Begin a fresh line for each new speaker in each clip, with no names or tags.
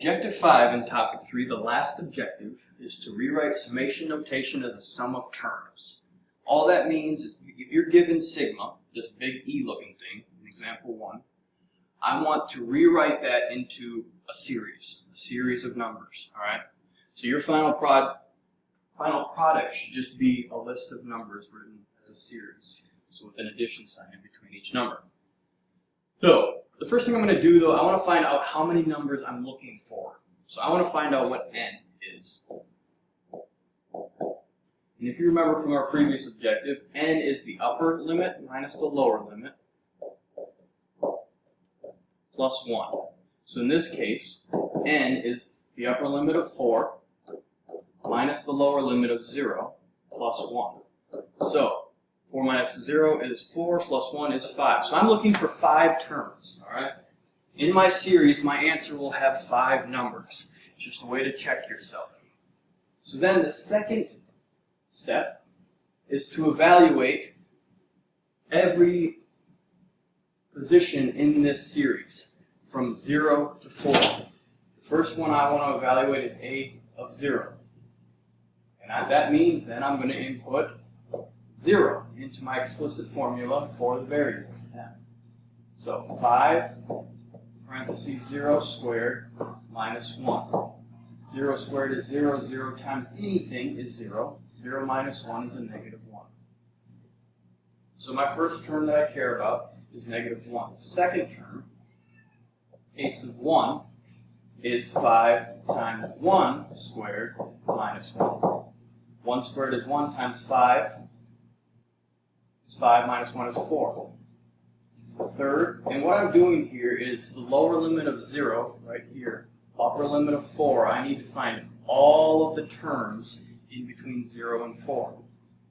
Objective 5 in topic 3, the last objective, is to rewrite summation notation as a sum of terms. All that means is if you're given sigma, this big E looking thing, in example 1, I want to rewrite that into a series of numbers, alright? So your final product should just be a list of numbers written as a series, so with an addition sign in between each number. So, the first thing I'm going to do though, I want to find out how many numbers I'm looking for. So I want to find out what n is. And if you remember from our previous objective, n is the upper limit minus the lower limit plus 1. So in this case, n is the upper limit of 4 minus the lower limit of 0 plus 1. So 4 minus 0 is 4, plus 1 is 5. So I'm looking for 5 terms, all right? In my series, my answer will have 5 numbers. It's just a way to check yourself. So then the second step is to evaluate every position in this series from 0 to 4. The first one I want to evaluate is a of 0. And that means then I'm going to input 0 into my explicit formula for the variable. So 5 parentheses 0 squared minus 1. 0 squared is 0. 0 times anything is 0. 0 minus 1 is a negative 1. So my first term that I care about is negative 1. The second term, case of 1, is 5 times 1 squared minus 1. 1 squared is 1 times 5. 5 minus 1 is 4. The third, and what I'm doing here is the lower limit of 0, right here, upper limit of 4. I need to find all of the terms in between 0 and 4.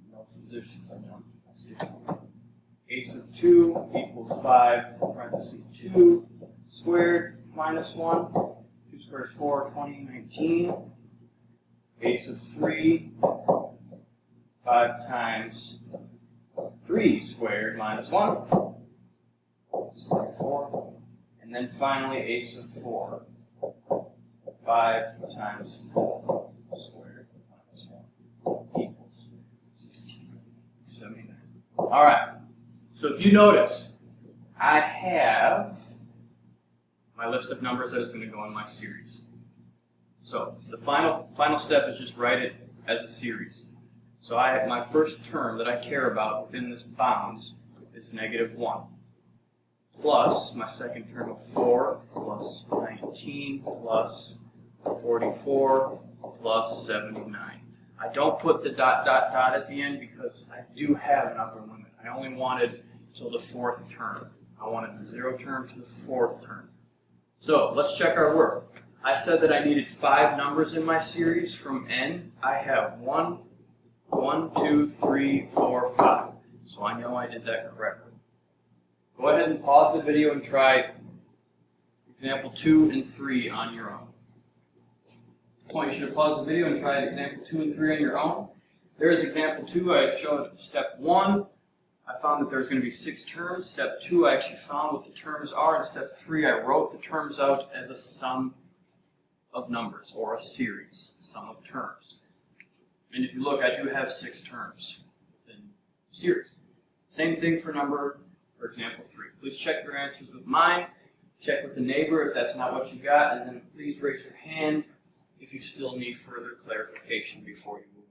In those positions, let's do that. Ace of 2 equals 5, parentheses 2 squared minus 1. 2 squared is 4, 20, 19. Ace of 3, 5 times 3 squared minus 1, squared 4, and then finally ace of 4, 5 times 4 squared minus 1 equals 79. Alright, so if you notice, I have my list of numbers that is going to go in my series. So the final step is just write it as a series. So I have my first term that I care about within this bounds is negative 1, plus my second term of 4, plus 19, plus 44, plus 79. I don't put the dot, dot, dot at the end because I do have an upper limit. I only wanted till the 4th term. I wanted the 0 term to the 4th term. So let's check our work. I said that I needed 5 numbers in my series from n. I have 1, 2, 3, 4, 5. So I know I did that correctly. Go ahead and pause the video and try example 2 and 3 on your own. You should pause the video and try example 2 and 3 on your own. There's example 2. I showed step 1. I found that there's going to be 6 terms. Step 2, I actually found what the terms are. And step 3, I wrote the terms out as a sum of numbers or a series, sum of terms. And if you look, I do have 6 terms in series. Same thing for example 3. Please check your answers with mine. Check with the neighbor if that's not what you got, and then please raise your hand if you still need further clarification before you move